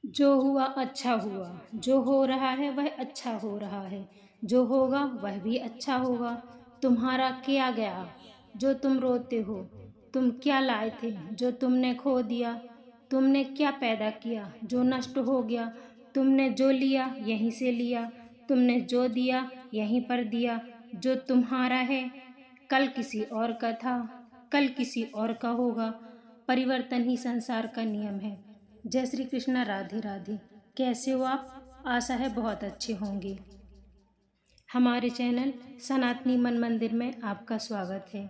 जो हुआ अच्छा हुआ, जो हो रहा है वह अच्छा हो रहा है, जो होगा वह भी अच्छा होगा। तुम्हारा क्या गया जो तुम रोते हो? तुम क्या लाए थे जो तुमने खो दिया? तुमने क्या पैदा किया जो नष्ट हो गया? तुमने जो लिया यहीं से लिया, तुमने जो दिया यहीं पर दिया। जो तुम्हारा है कल किसी और का था, कल किसी और का होगा। परिवर्तन ही संसार का नियम है। जय श्री कृष्णा। राधे राधे। कैसे हो आप? आशा है बहुत अच्छे होंगे। हमारे चैनल सनातनी मन मंदिर में आपका स्वागत है।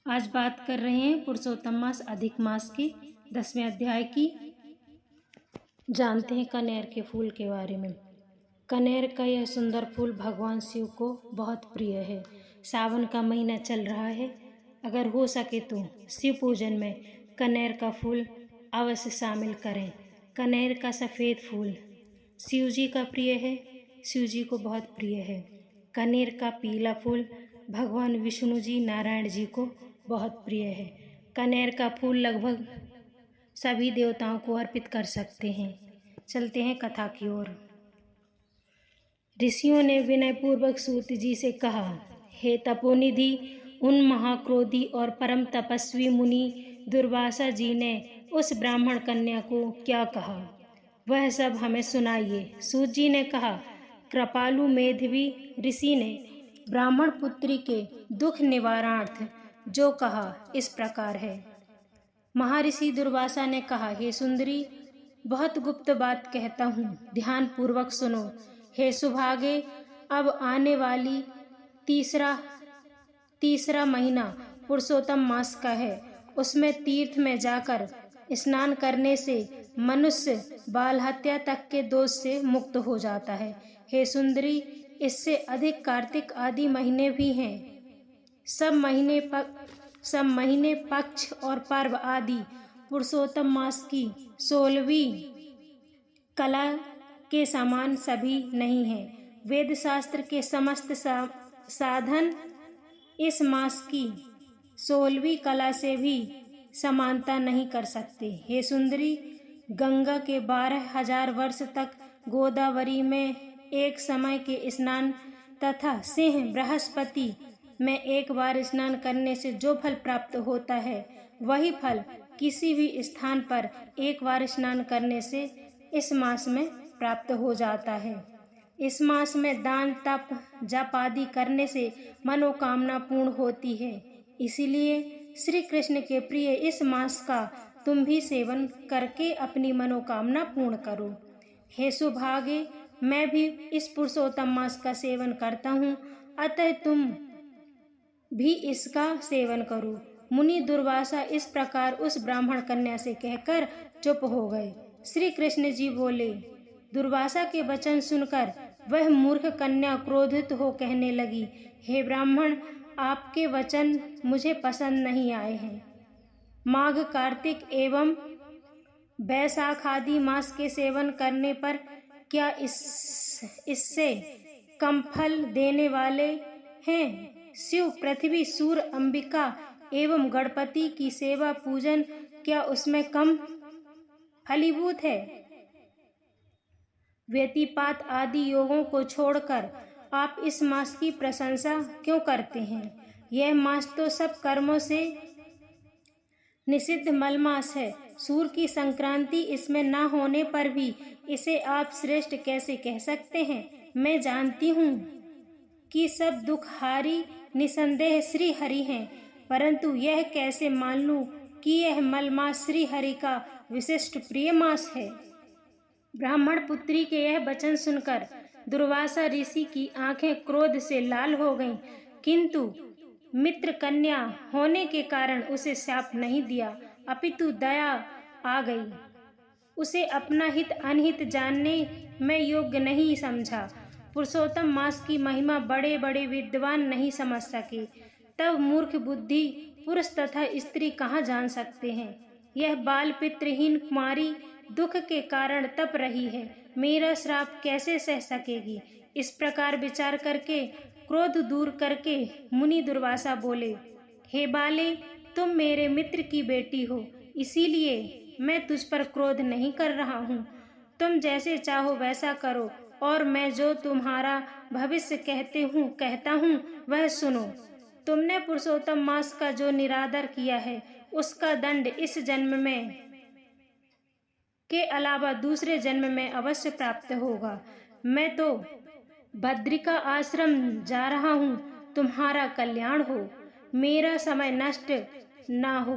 आज बात कर रहे हैं पुरुषोत्तम मास अधिक मास के 10वें अध्याय की। जानते हैं कनेर के फूल के बारे में। कनेर का यह सुंदर फूल भगवान शिव को बहुत प्रिय है। सावन का महीना चल रहा है, अगर हो सके तो शिव पूजन में कनेर का फूल अवश्य शामिल करें। कनेर का सफ़ेद फूल शिव जी का प्रिय है, शिव जी को बहुत प्रिय है। कनेर का पीला फूल भगवान विष्णु जी नारायण जी को बहुत प्रिय है। कनेर का फूल लगभग सभी देवताओं को अर्पित कर सकते हैं। चलते हैं कथा की ओर। ऋषियों ने विनयपूर्वक सूत जी से कहा, हे तपोनिधि, उन महाक्रोधी और परम तपस्वी मुनि दुर्वासा जी ने उस ब्राह्मण कन्या को क्या कहा, वह सब हमें सुनाइए। सूत जी ने कहा, कृपालु मेधावी ऋषि ने ब्राह्मण पुत्री के दुख निवारणार्थ जो कहा इस प्रकार है। महर्षि दुर्वासा ने कहा, हे सुंदरी, बहुत गुप्त बात कहता हूँ, ध्यान पूर्वक सुनो। हे सुभागे, अब आने वाली तीसरा महीना पुरुषोत्तम मास का है। उसमें तीर्थ में जाकर स्नान करने से मनुष्य बाल हत्या तक के दोष से मुक्त हो जाता है। हे सुंदरी, इससे अधिक कार्तिक आदि महीने भी हैं। सब महीने पक्ष और पर्व आदि पुरुषोत्तम मास की 16वीं कला के समान सभी नहीं है। वेद शास्त्र के समस्त साधन इस मास की 16वीं कला से भी समानता नहीं कर सकते। हे सुंदरी, गंगा के 12,000 वर्ष तक गोदावरी में एक समय के स्नान तथा सिंह बृहस्पति में एक बार स्नान करने से जो फल प्राप्त होता है, वही फल किसी भी स्थान पर एक बार स्नान करने से इस मास में प्राप्त हो जाता है। इस मास में दान तप जप आदि करने से मनोकामना पूर्ण होती है। इसलिए श्री कृष्ण के प्रिय इस मास का तुम भी सेवन करके अपनी मनोकामना पूर्ण करो। हे सुभागे, मैं भी इस पुरुषोत्तम मास का सेवन करता हूँ, अतः तुम भी इसका सेवन करो। मुनि दुर्वासा इस प्रकार उस ब्राह्मण कन्या से कहकर चुप हो गए। श्री कृष्ण जी बोले, दुर्वासा के वचन सुनकर वह मूर्ख कन्या क्रोधित हो कहने लगी, हे ब्राह्मण, आपके वचन मुझे पसंद नहीं आए हैं। माघ, कार्तिक एवं बैसाख आदि मास के सेवन करने पर क्या इससे कम फल देने वाले हैं? शिव, पृथ्वी, सूर्य, अंबिका एवं गणपति की सेवा पूजन क्या उसमें कम फलीभूत है? व्यतिपात आदि योगों को छोड़कर आप इस मास की प्रशंसा क्यों करते हैं? यह मास तो सब कर्मों से निषिद्ध मलमास है। सूर्य की संक्रांति इसमें न होने पर भी इसे आप श्रेष्ठ कैसे कह सकते हैं? मैं जानती हूँ कि सब दुखहारी निसंदेह श्री हरि हैं, परंतु यह कैसे मान लूं कि यह मलमास श्री हरि का विशिष्ट प्रिय मास है? ब्राह्मण पुत्री के यह वचन सुनकर दुर्वासा ऋषि की आंखें क्रोध से लाल हो गईं, किंतु मित्र कन्या होने के कारण उसे शाप नहीं दिया, अपितु दया आ गई। उसे अपना हित अनहित जानने में योग्य नहीं समझा। पुरुषोत्तम मास की महिमा बड़े बड़े विद्वान नहीं समझ सके, तब मूर्ख बुद्धि पुरुष तथा स्त्री कहाँ जान सकते हैं? यह बाल पितृहीन कुमारी दुख के कारण तप रही है, मेरा श्राप कैसे सह सकेगी? इस प्रकार विचार करके क्रोध दूर करके मुनि दुर्वासा बोले, हे बाले, तुम मेरे मित्र की बेटी हो, इसीलिए मैं तुझ पर क्रोध नहीं कर रहा हूँ। तुम जैसे चाहो वैसा करो और मैं जो तुम्हारा भविष्य कहता हूँ वह सुनो। तुमने पुरुषोत्तम मास का जो निरादर किया है उसका दंड इस जन्म में के अलावा दूसरे जन्म में अवश्य प्राप्त होगा। मैं तो बद्रिका आश्रम जा रहा हूँ, तुम्हारा कल्याण हो, मेरा समय नष्ट ना हो।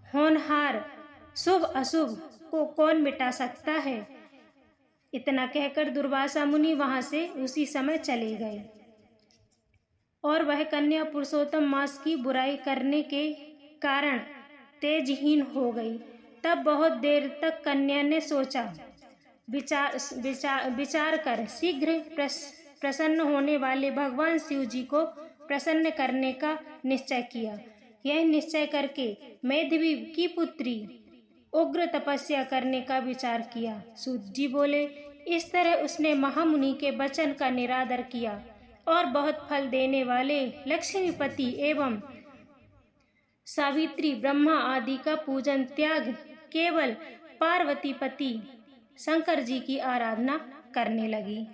होनहार शुभ अशुभ को कौन मिटा सकता है। इतना कहकर दुर्वासा मुनि वहां से उसी समय चले गए और वह कन्या पुरुषोत्तम मास की बुराई करने के कारण तेजहीन हो गई। तब बहुत देर तक कन्या ने सोचा विचार कर शीघ्र प्रसन्न होने वाले भगवान शिव जी को प्रसन्न करने का निश्चय किया। यह निश्चय करके मैथिली की पुत्री उग्र तपस्या करने का विचार किया। सूत जी बोले, इस तरह उसने महामुनि के वचन का निरादर किया और बहुत फल देने वाले लक्ष्मीपति एवं सावित्री ब्रह्मा आदि का पूजन त्याग केवल पार्वती पति शंकर जी की आराधना करने लगी।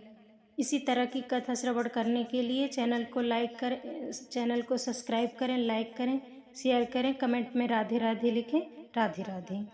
इसी तरह की कथा श्रवण करने के लिए चैनल को लाइक करें, चैनल को सब्सक्राइब करें, लाइक करें, शेयर करें, कमेंट में राधे राधे लिखें। राधे राधे।